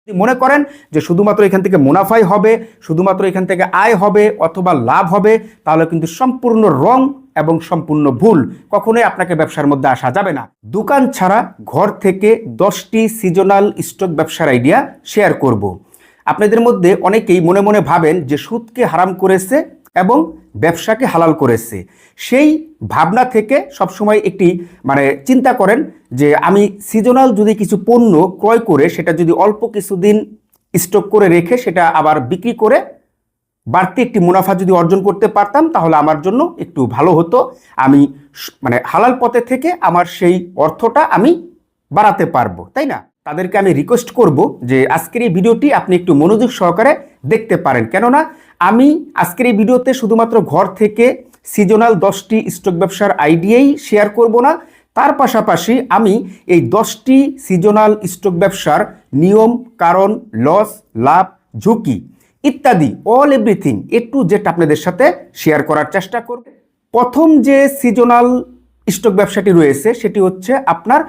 মনে করেন যে শুধুমাত্র এখান থেকে মুনাফাই হবে, শুধুমাত্র এখান থেকে আয় হবে অথবা লাভ হবে, তাহলে কিন্তু সম্পূর্ণ রং এবং সম্পূর্ণ ভুল। কখনোই আপনাকে ব্যবসার মধ্যে আসা যাবে না। দোকান ছাড়া ঘর থেকে 10টি সিজনাল স্টক ব্যবসার আইডিয়া শেয়ার করব। আপনাদের মধ্যে অনেকেই মনে মনে ভাবেন যে সুদকে হারাম করেছে এবং ব্যবসাকে হালাল করেছে। সেই ভাবনা থেকে সবসময় একটি চিন্তা করেন যে আমি সিজনাল যদি কিছু পণ্য ক্রয় করে সেটা যদি অল্প কিছুদিন স্টক করে রেখে সেটা আবার বিক্রি করে বাড়তি একটি মুনাফা যদি অর্জন করতে পারতাম তাহলে আমার জন্য একটু ভালো হতো। আমি হালাল পথে থেকে আমার সেই অর্থটা আমি বাড়াতে পারবো, তাই না? তাদেরকে আমি রিকোয়েস্ট করব যে আজকের এই ভিডিওটি আপনি একটু মনোযোগ সহকারে দেখতে পারেন, কেননা আমি আজকের এই ভিডিওতে শুধুমাত্র ঘর থেকে সিজনাল 10টি স্টক ব্যবসার আইডিয়াই শেয়ার করব না, তার পাশাপাশি আমি এই 10টি সিজনাল স্টক ব্যবসার নিয়ম, কারণ, লস, লাভ, ঝুঁকি ইত্যাদি all everything A to Z আপনাদের সাথে শেয়ার করার চেষ্টা করব। প্রথম যে সিজনাল স্টক ব্যবসাটি রয়েছে সেটি হচ্ছে আপনার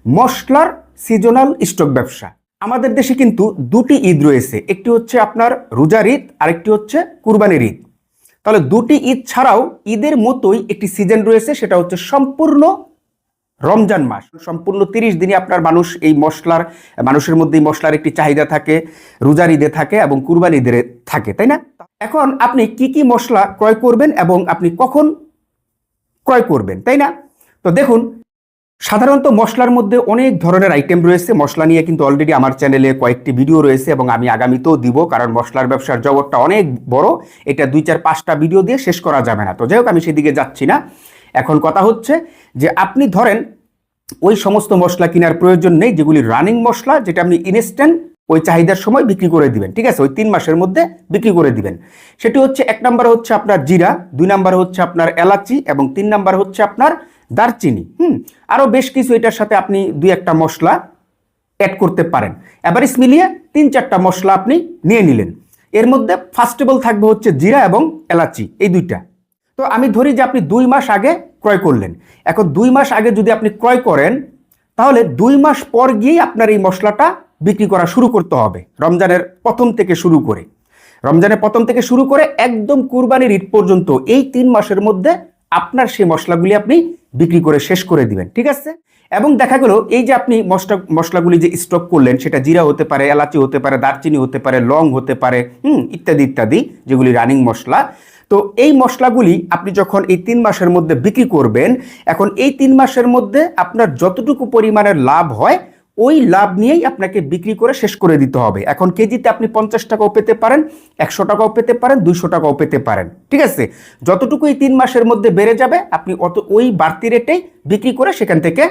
মশলার সিজনাল স্টক ব্যবসা। আমাদের দেশে কিন্তু দুটি ঈদ রয়েছে, একটি হচ্ছে আপনার রোজার ঈদ, আরেকটি হচ্ছে কুরবানির ঈদ। তাহলে দুটি ঈদ ছাড়াও ঈদের মতোই একটি সিজন রয়েছে, সেটা হচ্ছে সম্পূর্ণ রমজান মাস। সম্পূর্ণ 30 দিনে আপনার মানুষের মধ্যে মশলার একটি চাহিদা থাকে, রোজার ঈদে থাকে এবং কুরবানি ঈদে থাকে, তাই না? এখন আপনি কি কি মশলা ক্রয় করবেন এবং আপনি কখন ক্রয় করবেন, তাই না? তো দেখুন, সাধারণত মশলার মধ্যে অনেক ধরনের আইটেম রয়েছে। মশলা নিয়ে কিন্তু অলরেডি আমার চ্যানেলে কয়েকটি ভিডিও রয়েছে এবং আমি আগামীতেও দিব, কারণ মশলার ব্যবসার জগৎটা অনেক বড়। এটা 2, 4, 5টা ভিডিও দিয়ে শেষ করা যাবে না। তো যাই হোক, আমি সেদিকে যাচ্ছি না। এখন কথা হচ্ছে যে আপনি ধরেন ওই সমস্ত মশলা কেনার প্রয়োজন নেই যেগুলি রানিং মশলা, যেটা আপনি ইনস্ট্যান্ট ওই চাহিদার সময় বিক্রি করে দিবেন, ঠিক আছে? ওই 3 মাসের মধ্যে বিক্রি করে দিবেন। সেটি হচ্ছে 1 নম্বরে হচ্ছে আপনার জিরা, 2 নম্বরে হচ্ছে আপনার এলাচি এবং 3 নম্বরে হচ্ছে আপনার দারচিনি। আরও বেশ কিছু এটার সাথে আপনি 2-1টা মশলা অ্যাড করতে পারেন। এভারেজ মিলিয়ে 3-4টা মশলা আপনি নিয়ে নিলেন। এর মধ্যে ফার্স্টেবল থাকবে হচ্ছে জিরা এবং এলাচি, এই 2টা। তো আমি ধরি যে আপনি 2 মাস আগে ক্রয় করলেন। এখন 2 মাস আগে যদি আপনি ক্রয় করেন তাহলে 2 মাস পর গিয়েই আপনার এই মশলাটা বিক্রি করা শুরু করতে হবে, রমজানের প্রথম থেকে শুরু করে একদম কুরবানির ঈদ পর্যন্ত এই 3 মাসের মধ্যে আপনার সেই মশলাগুলি আপনি বিক্রি করে শেষ করে দিবেন, ঠিক আছে? এবং দেখা গেল এই যে আপনি মশলাগুলি যে স্টক করলেন, সেটা জিরা হতে পারে, এলাচি হতে পারে, দারচিনি হতে পারে, লং হতে পারে, ইত্যাদি ইত্যাদি, যেগুলি রানিং মশলা। তো এই মশলাগুলি আপনি যখন এই 3 মাসের মধ্যে বিক্রি করবেন, এখন এই 3 মাসের মধ্যে আপনার যতটুকু পরিমাণের লাভ হয় ওই লাভ নিয়েই আপনাকে বিক্রি করে শেষ করে দিতে হবে। এখন কেজিতে আপনি 50 টাকাও পেতে পারেন, 100 টাকাও পেতে পারেন, 200 টাকাও পেতে পারেন, ঠিক আছে? যতটুকু এই 3 মাসের মধ্যে বেড়ে যাবে আপনি ওই বাড়তি রেটেই বিক্রি করে সেখান থেকে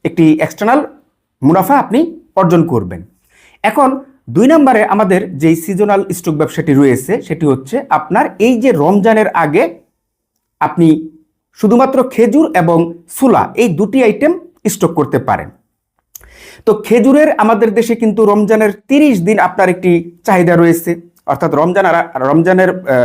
একটি এক্সটার্নাল মুনাফা আপনি অর্জন করবেন। এখন 2 নম্বরে আমাদের যেই সিজনাল স্টক ব্যবসাটি রয়েছে সেটি হচ্ছে আপনার এই যে রমজানের আগে আপনি শুধুমাত্র খেজুর এবং ছোলা, এই 2টি আইটেম স্টক করতে পারেন। তো খেজুরের আমাদের দেশে কিন্তু রমজানের 30 দিন আপনার একটি চাহিদা রয়েছে, অর্থাৎ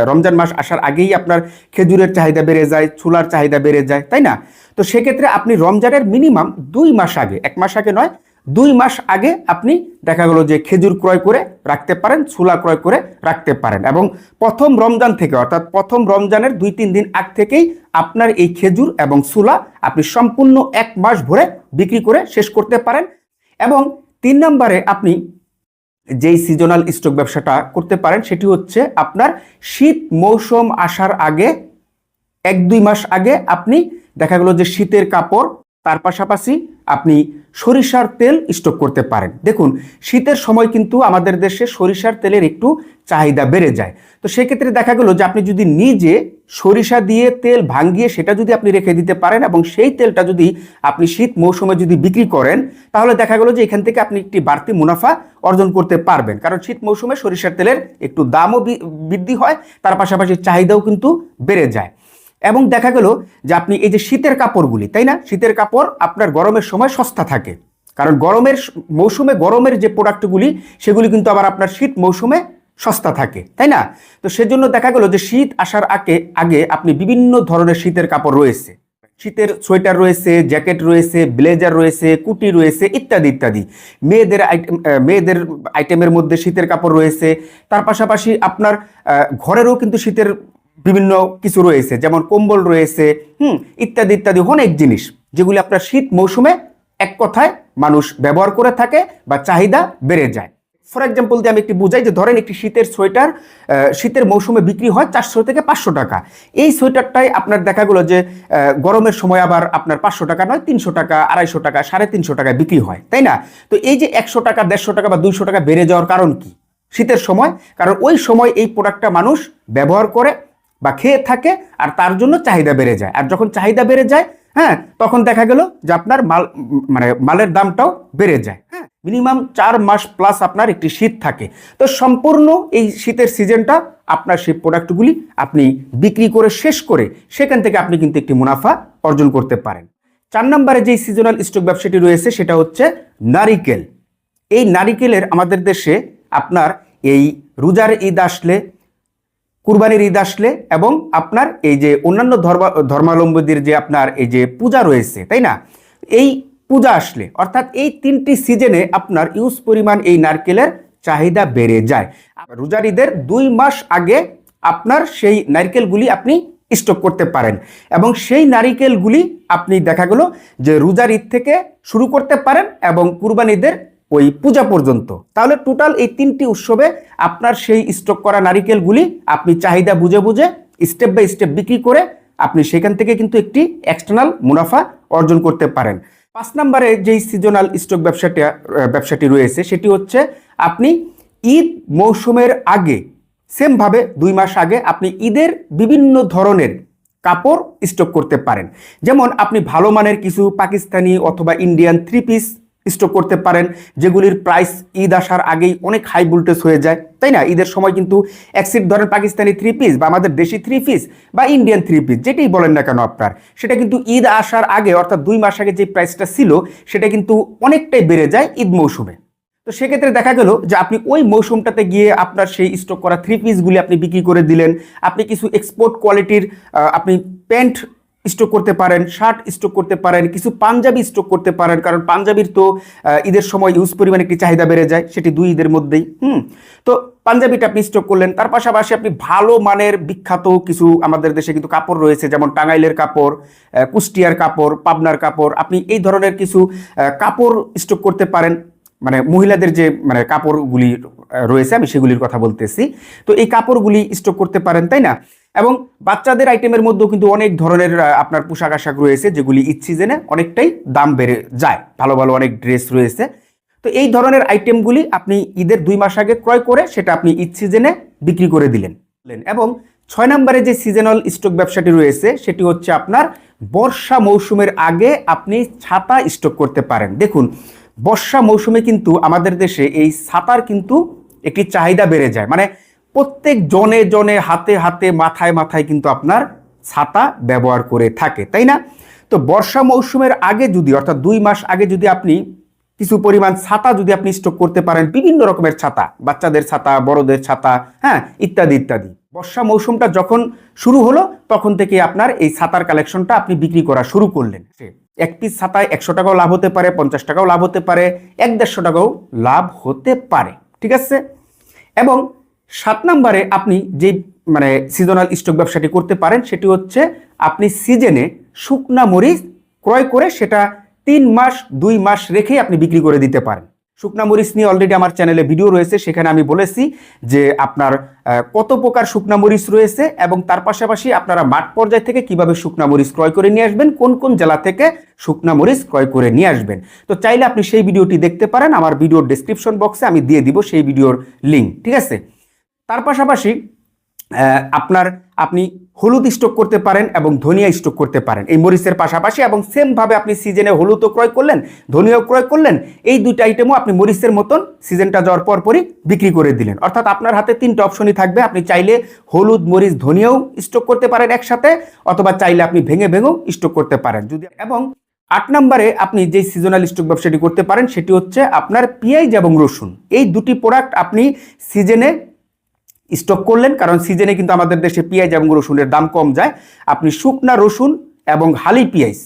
রমজান মাস আসার আগেই আপনার খেজুরের চাহিদা বেড়ে যায়, ছোলার চাহিদা বেড়ে যায়, তাই না? তো সেক্ষেত্রে আপনি রমজানের মিনিমাম 2 মাস আগে, 1 মাস আগে নয়, 2 মাস আগে আপনি দেখা গেল যে খেজুর ক্রয় করে রাখতে পারেন, ছোলা ক্রয় করে রাখতে পারেন এবং প্রথম রমজান থেকে, অর্থাৎ প্রথম রমজানের 2-3 দিন আগ থেকেই আপনার এই খেজুর এবং ছোলা আপনি সম্পূর্ণ 1 মাস ভরে বিক্রি করে শেষ করতে পারেন। এবং 3 নম্বরে আপনি যেই সিজনাল স্টক ব্যবসাটা করতে পারেন সেটি হচ্ছে আপনার শীত মৌসুম আসার আগে 1-2 মাস আগে আপনি দেখা গেল যে শীতের কাপড়, তার পাশাপাশি আপনি সরিষার তেল স্টক করতে পারেন। দেখুন, শীতের সময় কিন্তু আমাদের দেশে সরিষার তেলের একটু চাহিদা বেড়ে যায়। তো সেক্ষেত্রে দেখা গেল যে আপনি যদি নিজে সরিষা দিয়ে তেল ভাঙিয়ে সেটা যদি আপনি রেখে দিতে পারেন এবং সেই তেলটা যদি আপনি শীত মৌসুমে যদি বিক্রি করেন তাহলে দেখা গেল যে এখান থেকে আপনি একটি বাড়তি মুনাফা অর্জন করতে পারবেন, কারণ শীত মৌসুমে সরিষার তেলের একটু দামও বৃদ্ধি হয়, তার পাশাপাশি চাহিদাও কিন্তু বেড়ে যায়। এবং দেখা গেল যে আপনি এই যে শীতের কাপড়গুলি, তাই না, শীতের কাপড় আপনার গরমের সময় সস্তা থাকে, কারণ গরমের মৌসুমে গরমের যে প্রোডাক্টগুলি সেগুলি কিন্তু আবার আপনার শীত মৌসুমে সস্তা থাকে, তাই না? তো সেজন্য দেখা গেল যে শীত আসার আগে আপনি বিভিন্ন ধরনের শীতের কাপড় রয়েছে, শীতের সোয়েটার রয়েছে, জ্যাকেট রয়েছে, ব্লেজার রয়েছে, কুটি রয়েছে, ইত্যাদি ইত্যাদি। মেয়েদের আইটেমের মধ্যে শীতের কাপড় রয়েছে। তার পাশাপাশি আপনার ঘরেরও কিন্তু শীতের বিভিন্ন কিছু রয়েছে, যেমন কম্বল রয়েছে, ইত্যাদি ইত্যাদি অনেক জিনিস, যেগুলি আপনার শীত মৌসুমে এক কথায় মানুষ ব্যবহার করে থাকে বা চাহিদা বেড়ে যায়। ফর এক্সাম্পল দিয়ে আমি একটি বুঝাই, যে ধরেন একটি শীতের সোয়েটার শীতের মৌসুমে বিক্রি হয় 400 থেকে 500 টাকা। এই সোয়েটারটাই আপনার দেখা গেলো যে গরমের সময় আবার আপনার 500 টাকা নয়, 300 টাকা, 250 টাকা, 350 টাকায় বিক্রি হয়, তাই না? তো এই যে 100 টাকা, 150 টাকা বা 200 টাকা বেড়ে যাওয়ার কারণ কি? শীতের সময়, কারণ ওই সময় এই প্রোডাক্টটা মানুষ ব্যবহার করে বা খেয়ে থাকে, আর তার জন্য চাহিদা বেড়ে যায়। আর যখন চাহিদা বেড়ে যায়, তখন দেখা গেল যে আপনার মালের দামটাও বেড়ে যায়। মিনিমাম 4 মাস প্লাস আপনার একটি শীত থাকে। তো সম্পূর্ণ এই শীতের সিজনটা আপনার সেই প্রোডাক্টগুলি আপনি বিক্রি করে শেষ করে সেখান থেকে আপনি কিন্তু একটি মুনাফা অর্জন করতে পারেন। 4 নম্বরে যে সিজনাল স্টক ব্যবসাটি রয়েছে সেটা হচ্ছে নারিকেল। এই নারিকেলের আমাদের দেশে আপনার এই রোজার ঈদ আসলে, কুরবানির ঈদ আসলে, এবং আপনার এই যে অন্যান্য ধর্মাবলম্বীদের যে আপনার এই যে পূজা রয়েছে, তাই না, এই পূজা আসলে, অর্থাৎ এই 3টি সিজনে আপনার ইউজ পরিমাণ এই নারকেলের চাহিদা বেড়ে যায়। রোজার ঈদের 2 মাস আগে আপনার সেই নারকেলগুলি আপনি স্টক করতে পারেন, এবং সেই নারিকেলগুলি আপনি দেখা গেল যে রোজার ঈদ থেকে শুরু করতে পারেন এবং কুরবানি ঈদের ওই পূজা পর্যন্ত। তাহলে টোটাল এই 3টি উৎসবে আপনার সেই স্টক করা নারিকেলগুলি আপনি চাহিদা বুঝে বুঝে স্টেপ বাই স্টেপ বিক্রি করে আপনি সেখান থেকে কিন্তু একটি এক্সটার্নাল মুনাফা অর্জন করতে পারেন। 5 নম্বরে যেই সিজনাল স্টক ব্যবসাটি রয়েছে সেটি হচ্ছে আপনি ঈদ মৌসুমের আগে, সেমভাবে 2 মাস আগে আপনি ঈদের বিভিন্ন ধরনের কাপড় স্টক করতে পারেন। যেমন আপনি ভালো মানের কিছু পাকিস্তানি অথবা ইন্ডিয়ান 3 পিস স্টক করতে পারেন, যেগুলির প্রাইস ঈদ আসার আগেই অনেক হাই ভোল্টেজ হয়ে যায়, তাই না? ঈদের সময় কিন্তু একসিট ধরেন পাকিস্তানি 3 পিস বা আমাদের দেশি 3 পিস বা ইন্ডিয়ান 3 পিস যেটাই বলেন না কেন আপনার, সেটা কিন্তু ঈদ আসার আগে অর্থাৎ 2 মাস আগে যে প্রাইসটা ছিল সেটা কিন্তু অনেকটাই বেড়ে যায় ঈদ মৌসুমে। তো সেক্ষেত্রে দেখা গেল যে আপনি ওই মৌসুমটাতে গিয়ে আপনার সেই স্টক করা 3 পিসগুলি আপনি বিক্রি করে দিলেন। আপনি কিছু এক্সপোর্ট কোয়ালিটির আপনি প্যান্ট স্টক করতে পারেন, শার্ট স্টক করতে পারেন, কিছু পাঞ্জাবি স্টক করতে পারেন, কারণ পাঞ্জাবির তো ঈদের সময় ইউজ পরিমাণে একটি চাহিদা বেড়ে যায়, সেটি 2 ঈদের মধ্যেই। তো পাঞ্জাবিটা আপনি স্টক করলেন। তার পাশাপাশি আপনি ভালো মানের বিখ্যাত কিছু আমাদের দেশে কিন্তু কাপড় রয়েছে, যেমন টাঙ্গাইলের কাপড়, কুষ্টিয়ার কাপড়, পাবনার কাপড়, আপনি এই ধরনের কিছু কাপড় স্টক করতে পারেন। মানে মহিলাদের যে কাপড়গুলি রয়েছে আমি সেগুলির কথা বলতেছি। তো এই কাপড়গুলি স্টক করতে পারেন, তাই না? এবং বাচ্চাদের আইটেমের মধ্যেও কিন্তু অনেক ধরনের আপনার পোশাক আশাক রয়েছে, যেগুলি ঈদ সিজনে অনেকটাই দাম বেড়ে যায়, ভালো ভালো অনেক ড্রেস রয়েছে। তো এই ধরনের আইটেমগুলি আপনি ঈদের 2 মাস আগে ক্রয় করে সেটা আপনি ঈদ সিজনে বিক্রি করে দিলেন। এবং 6 নম্বরে যে সিজনাল স্টক ব্যবসাটি রয়েছে সেটি হচ্ছে আপনার বর্ষা মৌসুমের আগে আপনি ছাতা স্টক করতে পারেন। দেখুন, বর্ষা মৌসুমে কিন্তু আমাদের দেশে এই ছাতার কিন্তু একটি চাহিদা বেড়ে যায়, মানে প্রত্যেক জনে জনে হাতে হাতে মাথায় মাথায় কিন্তু আপনার ছাতা ব্যবহার করে থাকে, তাই না? তো বর্ষা মৌসুমের আগে যদি, অর্থাৎ 2 মাস আগে যদি আপনি কিছু পরিমাণ ছাতা যদি আপনি স্টক করতে পারেন, বিভিন্ন রকমের ছাতা, বাচ্চাদের ছাতা, বড়দের ছাতা, ইত্যাদি ইত্যাদি, বর্ষা মৌসুমটা যখন শুরু হলো তখন থেকে আপনার এই ছাতার কালেকশনটা আপনি বিক্রি করা শুরু করলেন। 1 পিস ছাতায় 100 টাকাও লাভ হতে পারে, 50 টাকাও লাভ হতে পারে, 150 টাকাও লাভ হতে পারে, ঠিক আছে? এবং 7 নম্বরে আপনি যে সিজনাল স্টক ব্যবসাটি করতে পারেন সেটি হচ্ছে আপনি সিজনে শুকনা মরিচ ক্রয় করে সেটা 3 মাস 2 মাস রেখে আপনি বিক্রি করে দিতে পারেন। শুকনা মরিচ নিয়ে অলরেডি আমার চ্যানেলে ভিডিও রয়েছে, সেখানে আমি বলেছি যে আপনার কত প্রকার শুকনা মরিচ রয়েছে এবং তার পাশাপাশি আপনারা মাঠ পর্যায় থেকে কিভাবে শুকনা মরিচ ক্রয় করে নিয়ে আসবেন, কোন কোন জেলা থেকে শুকনা মরিচ ক্রয় করে নিয়ে আসবেন। তো চাইলে আপনি সেই ভিডিওটি দেখতে পারেন, আমার ভিডিওর ডেসক্রিপশন বক্সে আমি দিয়ে দিব সেই ভিডিওর লিঙ্ক, ঠিক আছে? তার পাশাপাশি আপনি হলুদ স্টক করতে পারেন এবং ধনিয়া স্টক করতে পারেন এই মরিচের পাশাপাশি, এবং সেমভাবে আপনি সিজনে হলুদও ক্রয় করলেন, ধনিয়াও ক্রয় করলেন, এই 2টা আইটেমও আপনি মরিচের মতন সিজনটা যাওয়ার পরপরই বিক্রি করে দিলেন। অর্থাৎ আপনার হাতে 3টা অপশনই থাকবে, আপনি চাইলে হলুদ মরিচ ধনিয়াও স্টক করতে পারেন একসাথে, অথবা চাইলে আপনি ভেঙে ভেঙেও স্টক করতে পারেন যদি। এবং 8 নম্বরে আপনি যে সিজনাল স্টক ব্যবসাটি করতে পারেন সেটি হচ্ছে আপনার পেঁয়াজ এবং রসুন। এই 2টি প্রোডাক্ট আপনি সিজনে স্টক করলেন, কারণ সিজনে কিন্তু আমাদের দেশে পেঁয়াজ এবং রসুনের দাম কম যায়। আপনি শুকনা রসুন এবং হালি পেঁয়াজ,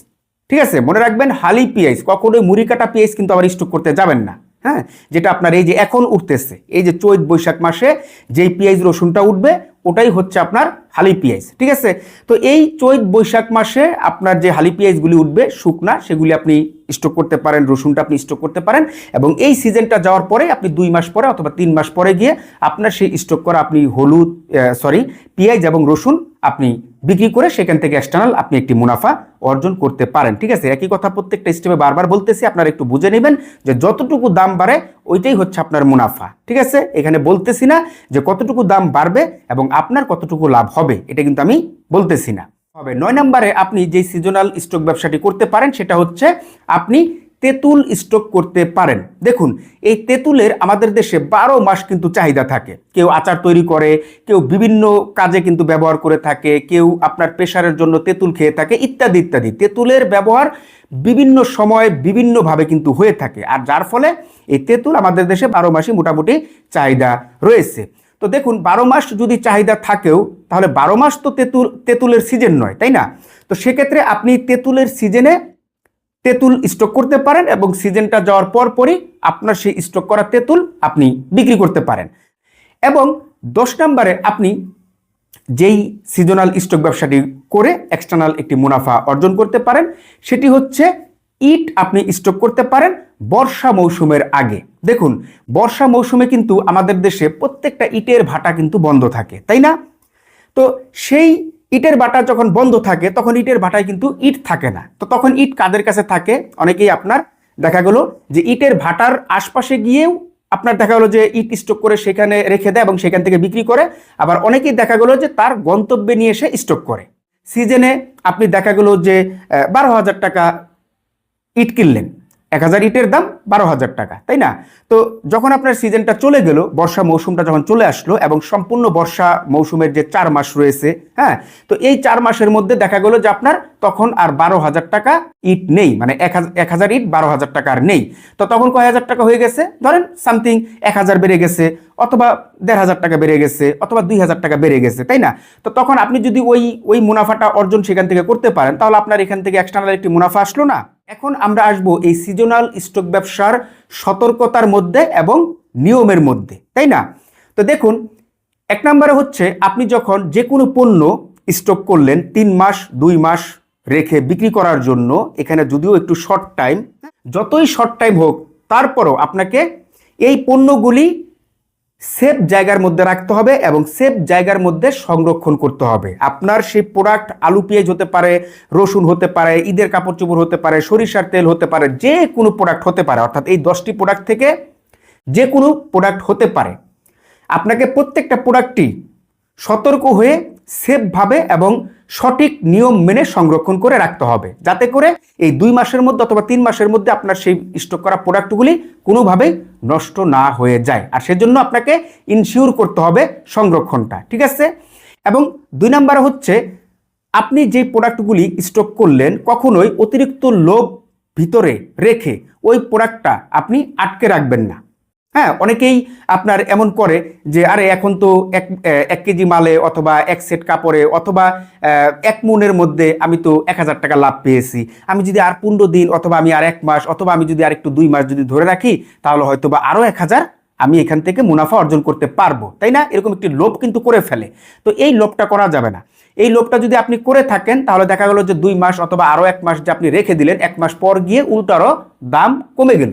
ঠিক আছে, মনে রাখবেন হালি পেঁয়াজ, কখনোই মুড়ি কাটা পেঁয়াজ কিন্তু আবার স্টক করতে যাবেন না। হ্যাঁ, যেটা আপনার এই যে এখন উঠতেছে, এই যে চৈত বৈশাখ মাসে যেই পেঁয়াজ রসুনটা উঠবে ওটাই হচ্ছে আপনার হালি পেঁয়াজ, ঠিক আছে। তো এই চৈত বৈশাখ মাসে আপনার যে হালি পেঁয়াজগুলি উঠবে শুকনা, সেগুলি আপনি স্টক করতে পারেন, রসুনটা আপনি স্টক করতে পারেন, এবং এই সিজনটা যাওয়ার পরে আপনি 2 মাস পরে অথবা 3 মাস পরে গিয়ে আপনার সেই স্টক করা আপনি পেঁয়াজ এবং রসুন আপনি বিক্রি করে সেখান থেকে এক্সটার্নাল আপনি একটি মুনাফা অর্জন করতে পারেন, ঠিক আছে। একই কথা প্রত্যেকটা স্টেপে বারবার বলতেছি, আপনারা একটু বুঝে নেবেন যে যতটুকু দাম বাড়ে ওইটাই হচ্ছে আপনার মুনাফা, ঠিক আছে। এখানে বলতেছি না যে কতটুকু দাম বাড়বে এবং আপনার কতটুকু লাভ হবে, এটা কিন্তু আমি বলতেছি না। হবে 9 নম্বরে আপনি যে সিজনাল স্টক ব্যবসাটি করতে পারেন সেটা হচ্ছে আপনি তেঁতুল স্টক করতে পারেন। দেখুন, এই তেঁতুলের আমাদের দেশে 12 মাস কিন্তু চাহিদা থাকে। কেউ আচার তৈরি করে, কেউ বিভিন্ন কাজে কিন্তু ব্যবহার করে থাকে, কেউ আপনার প্রেশারের জন্য তেঁতুল খেয়ে থাকে, ইত্যাদি ইত্যাদি। তেঁতুলের ব্যবহার বিভিন্ন সময় বিভিন্নভাবে কিন্তু হয়ে থাকে, আর যার ফলে এই তেঁতুল আমাদের দেশে 12 মাসই মোটামুটি চাহিদা রয়েছে। তো দেখুন, 12 মাস যদি চাহিদা থাকেও তাহলে 12 মাস তো তেঁতুলের সিজন নয়, তাই না? তো সেক্ষেত্রে আপনি তেঁতুলের সিজনে তেঁতুল স্টক করতে পারেন এবং সিজনটা যাওয়ার পরই আপনার সেই স্টক করা তেঁতুল আপনি বিক্রি করতে পারেন। এবং 10 নম্বরে আপনি যেই সিজনাল স্টক ব্যবসাটি করে এক্সটার্নাল একটি মুনাফা অর্জন করতে পারেন সেটি হচ্ছে ইট আপনি স্টক করতে পারেন বর্ষা মৌসুমের আগে। দেখুন, বর্ষা মৌসুমে কিন্তু আমাদের দেশে প্রত্যেকটা ইটের ভাটা কিন্তু বন্ধ থাকে, তাই না? তো সেই ইটের ভাটা যখন বন্ধ থাকে তখন ইটের ভাটায় কিন্তু ইট থাকে না। তো তখন ইট কাদের কাছে থাকে? অনেকেই আপনার দেখা গেল যে ইটের ভাটার আশপাশে গিয়েও আপনার দেখা গেলো যে ইট স্টক করে সেখানে রেখে দেয় এবং সেখান থেকে বিক্রি করে। আবার অনেকেই দেখা গেলো যে তার গন্তব্যে নিয়ে এসে স্টক করে। সিজনে আপনি দেখা গেলো যে 12,000 টাকা ইট কিনলেন, 1000 ইটের দাম 12,000 টাকা, তাই না? তো যখন আপনার সিজনটা চলে গেল, বর্ষা মৌসুমটা যখন চলে আসলো এবং সম্পূর্ণ বর্ষা মৌসুমের যে 4 মাস রয়েছে, হ্যাঁ, তো এই 4 মাসের মধ্যে দেখা গেল যে আপনার তখন আর 12,000 টাকা ইট নেই, মানে 1000 ইট 12,000 টাকা আর নেই। তো তখন কয় হাজার টাকা হয়ে গেছে? ধরেন সামথিং 1000 বেড়ে গেছে, অথবা 1,500 টাকা বেড়ে গেছে, অথবা 2,000 টাকা বেড়ে গেছে, তাই না? তো তখন আপনি যদি ওই মুনাফাটা অর্জন সেখান থেকে করতে পারেন তাহলে আপনার এখান থেকে এক্সটার্নাল একটি মুনাফা আসলো না। এখন আমরা আসবো এই সিজনাল স্টক ব্যবসার সতর্কতার মধ্যে এবং নিয়মের মধ্যে, তাই না? তো দেখুন, 1 নম্বরে হচ্ছে আপনি যখন যে কোনো পণ্য স্টক করলেন 3 মাস 2 মাস রেখে বিক্রি করার জন্য, এখানে যদিও একটু শর্ট টাইম, যতই শর্ট টাইম হোক তারপরও আপনাকে এই পণ্যগুলি সেফ জায়গার মধ্যে রাখতে হবে এবং সেফ জায়গার মধ্যে সংরক্ষণ করতে হবে। আপনার সেই প্রোডাক্ট আলু পেঁয়াজ হতে পারে, রসুন হতে পারে, ঈদের কাপড় চোপড় হতে পারে, সরিষার তেল হতে পারে, যে কোনো প্রোডাক্ট হতে পারে, অর্থাৎ এই 10টি প্রোডাক্ট থেকে যে কোনো প্রোডাক্ট হতে পারে। আপনাকে প্রত্যেকটা প্রোডাক্টই সতর্ক হয়ে সেফভাবে এবং সঠিক নিয়ম মেনে সংরক্ষণ করে রাখতে হবে, যাতে করে এই 2 মাসের মধ্যে অথবা 3 মাসের মধ্যে আপনার সেই স্টক করা প্রোডাক্টগুলি কোনোভাবেই নষ্ট না হয়ে যায়। আর সেজন্য আপনাকে ইনশিওর করতে হবে সংরক্ষণটা, ঠিক আছে? এবং 2 নম্বরে হচ্ছে আপনি যে প্রোডাক্টগুলি স্টক করলেন কখনোই অতিরিক্ত লোভ ভিতরে রেখে ওই প্রোডাক্টটা আপনি আটকে রাখবেন না। হ্যাঁ, অনেকেই আপনার এমন করে যে আরে এখন তো 1 কেজি মালে অথবা 1 সেট কাপড়ে অথবা 1 মনের মধ্যে আমি তো 1000 টাকা লাভ পেয়েছি, আমি যদি আর 15 দিন অথবা আমি আর 1 মাস অথবা আমি যদি আর একটু 2 মাস যদি ধরে রাখি তাহলে হয়তো বা আরও 1000 আমি এখান থেকে মুনাফা অর্জন করতে পারবো, তাই না? এরকম একটি লোভ কিন্তু করে ফেলে। তো এই লোভটা করা যাবে না। এই লোভটা যদি আপনি করে থাকেন তাহলে দেখা গেল যে 2 মাস অথবা আরও 1 মাস যে আপনি রেখে দিলেন, 1 মাস পর গিয়ে উল্টারও দাম কমে গেল,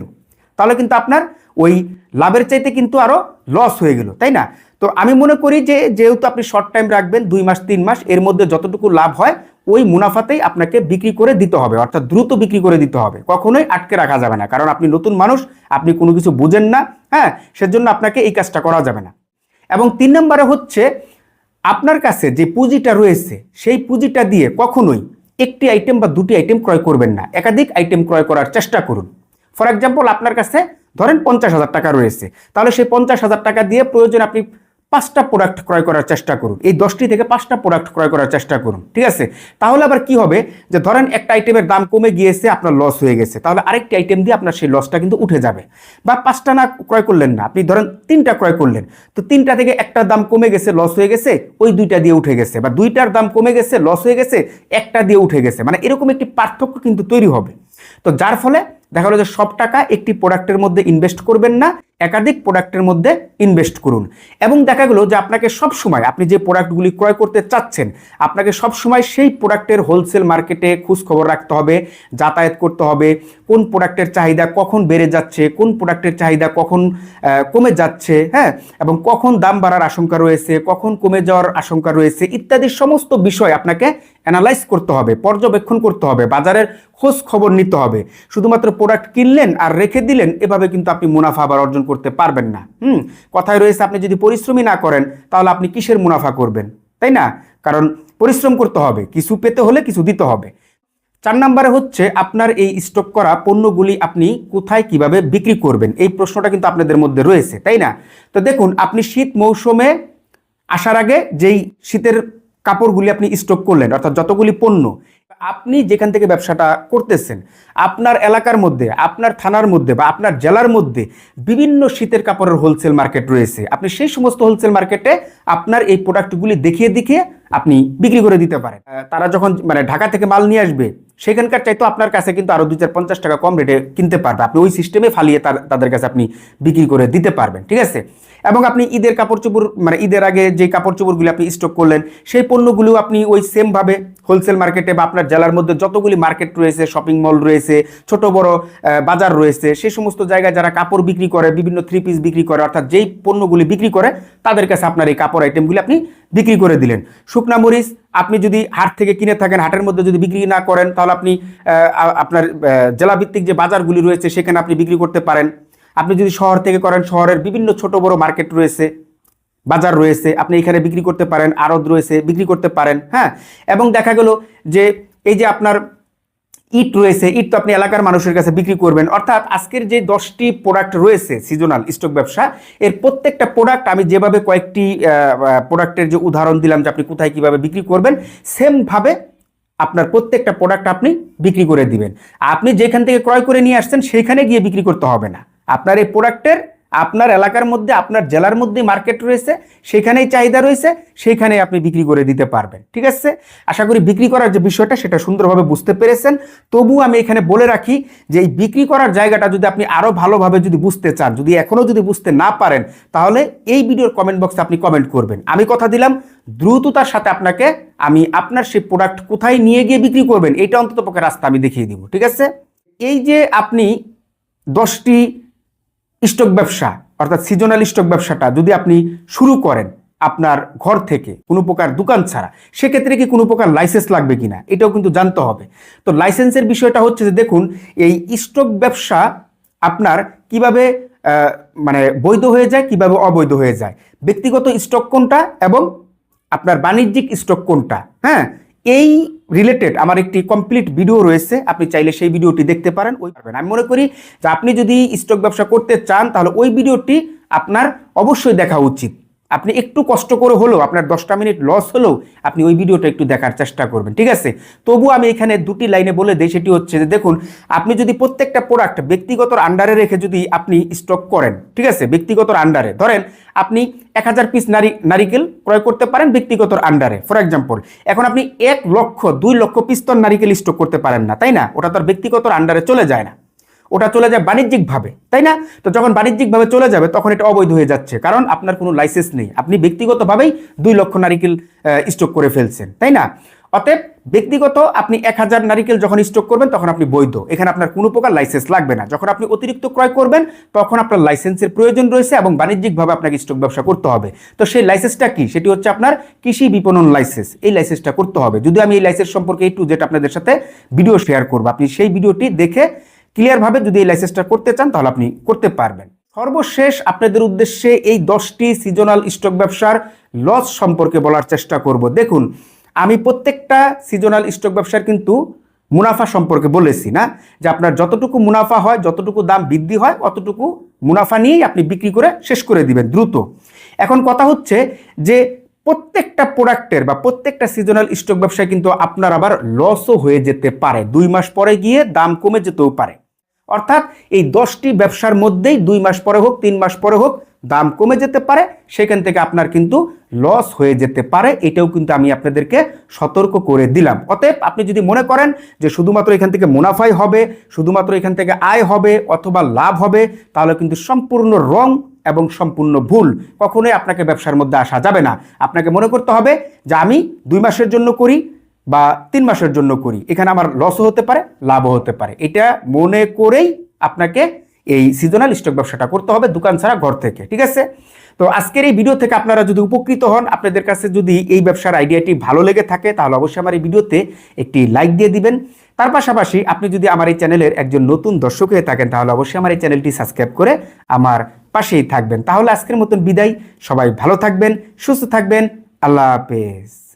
তাহলে কিন্তু আপনার ওই লাভের চাইতে কিন্তু আরো লস হয়ে গেল, তাই না? তো আমি মনে করি যে যেহেতু আপনি শর্ট টাইম রাখবেন 2 মাস 3 মাস, এর মধ্যে যতটুকু লাভ হয় ওই মুনাফাতেই আপনাকে বিক্রি করে দিতে হবে, অর্থাৎ দ্রুত বিক্রি করে দিতে হবে, কখনোই আটকে রাখা যাবে না। কারণ আপনি নতুন মানুষ, আপনি কোনো কিছু বুঝেন না, হ্যাঁ, সেজন্য আপনাকে এই কাজটা করা যাবে না। এবং 3 নম্বরে হচ্ছে আপনার কাছে যে পুঁজিটা রয়েছে সেই পুঁজিটা দিয়ে কখনোই একটি আইটেম বা 2টি আইটেম ক্রয় করবেন না, একাধিক আইটেম ক্রয় করার চেষ্টা করুন। ফর এক্সাম্পল, আপনার কাছে ধরেন 50,000 টাকা রয়েছে, তাহলে সেই 50,000 টাকা দিয়ে প্রয়োজন আপনি 5টা প্রোডাক্ট ক্রয় করার চেষ্টা করুন। এই 10টি থেকে 5টা প্রোডাক্ট ক্রয় করার চেষ্টা করুন, ঠিক আছে? তাহলে আবার কি হবে, যে ধরেন একটা আইটেমের দাম কমে গিয়েছে, আপনার লস হয়ে গেছে, তাহলে আরেকটি আইটেম দিয়ে আপনার সেই লসটা কিন্তু উঠে যাবে। বা 5টা না ক্রয় করলেন না, আপনি ধরেন 3টা ক্রয় করলেন, তো 3টা থেকে একটা দাম কমে গেছে, লস হয়ে গেছে, ওই 2টা দিয়ে উঠে গেছে। বা 2টার দাম কমে গেছে, লস হয়ে গেছে, একটা দিয়ে উঠে গেছে। মানে এরকম একটি পার্থক্য কিন্তু তৈরি হবে। তো যার ফলে দেখা গেল যে সব টাকা একটি প্রোডাক্টের মধ্যে ইনভেস্ট করবেন না, একাধিক প্রোডাক্টের মধ্যে ইনভেস্ট করুন। এবং দেখা গেল যে আপনাকে সবসময় আপনি যে প্রোডাক্টগুলি ক্রয় করতে চাচ্ছেন, আপনাকে সবসময় সেই প্রোডাক্টের হোলসেল মার্কেটে খোঁজ খবর রাখতে হবে, যাতায়াত করতে হবে, কোন প্রোডাক্টের চাহিদা কখন বেড়ে যাচ্ছে, কোন প্রোডাক্টের চাহিদা কখন কমে যাচ্ছে, হ্যাঁ, এবং কখন দাম বাড়ার আশঙ্কা রয়েছে, কখন কমে যাওয়ার আশঙ্কা রয়েছে, ইত্যাদি সমস্ত বিষয় আপনাকে অ্যানালাইজ করতে হবে, পর্যবেক্ষণ করতে হবে, বাজারের খোঁজ খবর নিতে হবে। শুধুমাত্র প্রোডাক্ট কিনলেন আর রেখে দিলেন, এভাবে কিন্তু আপনি মুনাফা আবার অর্জন করতে পারবেন না। কথায় রয়েছে, আপনি যদি পরিশ্রমই না করেন তাহলে আপনি কিসের মুনাফা করবেন, তাই না? কারণ পরিশ্রম করতে হবে, কিছু পেতে হলে কিছু দিতে হবে। 4 নম্বরে হচ্ছে আপনার এই স্টক করা পণ্যগুলি আপনি কোথায় কিভাবে বিক্রি করবেন, এই প্রশ্নটা কিন্তু আপনাদের মধ্যে রয়েছে, তাই না? তো দেখুন, আপনি শীত মৌসুমে আসার আগে যেই শীতের কাপড়গুলি আপনি স্টক করলেন, অর্থাৎ যতগুলি পণ্য আপনি যেখান থেকে ব্যবসাটা করতেছেন, আপনার এলাকার মধ্যে, আপনার থানার মধ্যে বা আপনার জেলার মধ্যে বিভিন্ন শীতের কাপড়ের হোলসেল মার্কেট রয়েছে। আপনি সেই সমস্ত হোলসেল মার্কেটে আপনার এই প্রোডাক্টগুলি দেখিয়ে দেখিয়ে আপনি বিক্রি করে দিতে পারেন। তারা যখন মানে ঢাকা থেকে মাল নিয়ে আসবে, সেখানকার চাইতো আপনার কাছে কিন্তু আরো 2-4-50 টাকা কম রেটে কিনতে পারবে। আপনি ওই সিস্টেমে ফালিয়ে তাদের কাছে আপনি বিক্রি করে দিতে পারবেন, ঠিক আছে? এবং আপনি ঈদের কাপড় চোপড় মানে ঈদের আগে যে কাপড় চোপড়গুলি আপনি স্টক করলেন, সেই পণ্যগুলো আপনি ওই সেম ভাবে হোলসেল মার্কেটে বা আপনার জেলার মধ্যে যতগুলি মার্কেট রয়েছে, শপিং মল রয়েছে, ছোট বড় বাজার রয়েছে, সেই সমস্ত জায়গায় যারা কাপড় বিক্রি করে, বিভিন্ন 3 পিস বিক্রি করে, অর্থাৎ যেই পণ্যগুলি বিক্রি করে তাদের কাছে আপনার এই কাপড় আইটেমগুলি আপনি বিক্রি করে দিলেন। শুকনা মরিচ আপনি যদি হাট থেকে কিনে থাকেন, হাটের মধ্যে যদি বিক্রি না করেন, তাহলে আপনি আপনার জেলাভিত্তিক যে বাজারগুলি রয়েছে সেখানে আপনি বিক্রি করতে পারেন। আপনি যদি শহর থেকে করেন, শহরের বিভিন্ন ছোট বড় মার্কেট রয়েছে, বাজার রয়েছে, আপনি এখানে বিক্রি করতে পারেন, আড়ত রয়েছে, বিক্রি করতে পারেন, হ্যাঁ। এবং দেখা গেল যে এই যে আপনার ইট রয়েছে, ইট তো আপনি এলাকার মানুষের কাছে বিক্রি করবেন। অর্থাৎ আজকের যে 10টি প্রোডাক্ট রয়েছে সিজনাল স্টক ব্যবসা, এর প্রত্যেকটা প্রোডাক্ট আমি যেভাবে কয়েকটি প্রোডাক্টের যে উদাহরণ দিলাম যে আপনি কোথায় কিভাবে বিক্রি করবেন, সেমভাবে আপনার প্রত্যেকটা প্রোডাক্ট আপনি বিক্রি করে দিবেন। আপনি যেখান থেকে ক্রয় করে নিয়ে আসছেন সেখানে গিয়ে বিক্রি করতে হবে না। আপনার এই প্রোডাক্টের আপনার এলাকার মধ্যে, আপনার জেলার মধ্যে মার্কেট রয়েছে, সেখানেই চাহিদা রয়েছে, সেখানে আপনি বিক্রি করে দিতে পারবেন, ঠিক আছে? আশা করি বিক্রি করার যে বিষয়টা সেটা সুন্দরভাবে বুঝতে পেরেছেন। তবু আমি এখানে বলে রাখি যে এই বিক্রি করার জায়গাটা যদি আপনি আরো ভালোভাবে যদি বুঝতে চান, যদি এখনো যদি বুঝতে না পারেন, তাহলে এই ভিডিওর কমেন্ট বক্সে আপনি কমেন্ট করবেন। আমি কথা দিলাম দ্রুততার সাথে আপনাকে আমি আপনার সেই প্রোডাক্ট কোথায় নিয়ে গিয়ে বিক্রি করবেন এটা অন্ততপক্ষে রাস্তা আমি দেখিয়ে দিব, ঠিক আছে? এই যে আপনি 10টি স্টক ব্যবসা অর্থাৎ সিজনাল স্টক ব্যবসাটা যদি আপনি শুরু করেন আপনার ঘর থেকে, কোনো প্রকার দোকান ছাড়া, সেক্ষেত্রে কি কোনো প্রকার লাইসেন্স লাগবে কিনা এটাও কিন্তু জানতে হবে। তো লাইসেন্সের বিষয়টা হচ্ছে যে দেখুন, এই স্টক ব্যবসা আপনার কিভাবে মানে বৈধ হয়ে যায়, কিভাবে অবৈধ হয়ে যায়, ব্যক্তিগত স্টক কোনটা এবং আপনার বাণিজ্যিক স্টক কোনটা, হ্যাঁ, এই রিলেটেড আমার একটি কমপ্লিট ভিডিও রয়েছে, আপনি চাইলে সেই ভিডিওটি দেখতে পারেন। আমি মনে করি যে আপনি যদি স্টক ব্যবসা করতে চান তাহলে ওই ভিডিওটি আপনার অবশ্যই দেখা উচিত। আপনি একটু কষ্ট করে হলেও, আপনার 10টা মিনিট লস হলেও আপনি ওই ভিডিওটা একটু দেখার চেষ্টা করবেন, ঠিক আছে? তবু আমি এখানে 2টি লাইনে বলে দিই, সেটি হচ্ছে যে দেখুন, আপনি যদি প্রত্যেকটা প্রোডাক্ট ব্যক্তিগত আন্ডারে রেখে যদি আপনি স্টক করেন, ঠিক আছে, ব্যক্তিগত আন্ডারে, ধরেন আপনি 1000 পিস নারিকেল ক্রয় করতে পারেন ব্যক্তিগত আন্ডারে, ফর এক্সাম্পল। এখন আপনি 1 লক্ষ 2 লক্ষ পিস তো নারিকেল স্টক করতে পারেন না, তাই না? ওটা তো আর ব্যক্তিগত আন্ডারে চলে যায় না, ওটা চলে যায় বাণিজ্যিকভাবে, তাই না? তো যখন বাণিজ্যিকভাবে চলে যাবে তখন এটা অবৈধ হয়ে যাচ্ছে, কারণ আপনার কোনো লাইসেন্স নেই, আপনি ব্যক্তিগতভাবেই 2 লক্ষ নারিকেল স্টক করে ফেলছেন, তাই না? অতএব ব্যক্তিগত আপনি 1000 নারিকেল যখন স্টক করবেন তখন আপনি বৈধ, এখানে আপনার কোনো প্রকার লাইসেন্স লাগবে না। যখন আপনি অতিরিক্ত ক্রয় করবেন তখন আপনার লাইসেন্সের প্রয়োজন রয়েছে এবং বাণিজ্যিকভাবে আপনাকে স্টক ব্যবসা করতে হবে। তো সেই লাইসেন্সটা কি? সেটি হচ্ছে আপনার কৃষি বিপণন লাইসেন্স। এই লাইসেন্সটা করতে হবে। যদি আমি এই লাইসেন্স সম্পর্কে একটু যেটা আপনাদের সাথে ভিডিও শেয়ার করবো, আপনি সেই ভিডিওটি দেখে ক্লিয়ারভাবে যদি এই লাইসেন্সটা করতে চান তাহলে আপনি করতে পারবেন। সর্বশেষ আপনাদের উদ্দেশ্যে এই 10টি সিজনাল স্টক ব্যবসার লস সম্পর্কে বলার চেষ্টা করব। দেখুন, আমি প্রত্যেকটা সিজনাল স্টক ব্যবসার কিন্তু মুনাফা সম্পর্কে বলেছি না, যে আপনার যতটুকু মুনাফা হয়, যতটুকু দাম বৃদ্ধি হয়, অতটুকু মুনাফা নিয়েই আপনি বিক্রি করে শেষ করে দিবেন দ্রুত। এখন কথা হচ্ছে যে প্রত্যেকটা প্রোডাক্টের বা প্রত্যেকটা সিজনাল স্টক ব্যবসায় কিন্তু আপনার আবার লসও হয়ে যেতে পারে, 2 মাস পরে গিয়ে দাম কমে যেতেও পারে। অর্থাৎ এই 10টি ব্যবসার মধ্যেই 2 মাস পরে হোক 3 মাস পরে হোক দাম কমে যেতে পারে, সেখান থেকে আপনার কিন্তু লস হয়ে যেতে পারে। এটাও কিন্তু আমি আপনাদেরকে সতর্ক করে দিলাম। অতএব আপনি যদি মনে করেন যে শুধুমাত্র এখান থেকে মুনাফাই হবে, শুধুমাত্র এখান থেকে আয় হবে অথবা লাভ হবে, তাহলে কিন্তু সম্পূর্ণ রং এবং সম্পূর্ণ ভুল। কখনোই আপনাকে ব্যবসার মধ্যে আসা যাবে না। আপনাকে মনে করতে হবে যে আমি 2 মাসের জন্য করি বা 3 মাসের জন্য করি, এখানে আমার লসও হতে পারে লাভও হতে পারে। এটা মনে করেই আপনাকে এই সিজনাল স্টক ব্যবসাটা করতে হবে, দোকান ছাড়া ঘর থেকে। ঠিক আছে? তো আজকের এই ভিডিও থেকে আপনারা যদি উপকৃত হন, আপনাদের কাছে যদি এই ব্যবসার আইডিয়াটি ভালো লেগে থাকে, তাহলে অবশ্যই আমার এই ভিডিওতে একটি লাইক দিয়ে দিবেন। তার পাশাপাশি আপনি যদি আমার এই চ্যানেলের একজন নতুন দর্শক হয়ে থাকেন, তাহলে অবশ্যই আমার এই চ্যানেলটি সাবস্ক্রাইব করে আমার পাশেই থাকবেন। তাহলে আজকের মতন বিদায়। সবাই ভালো থাকবেন, সুস্থ থাকবেন। আল্লাহ হাফেজ।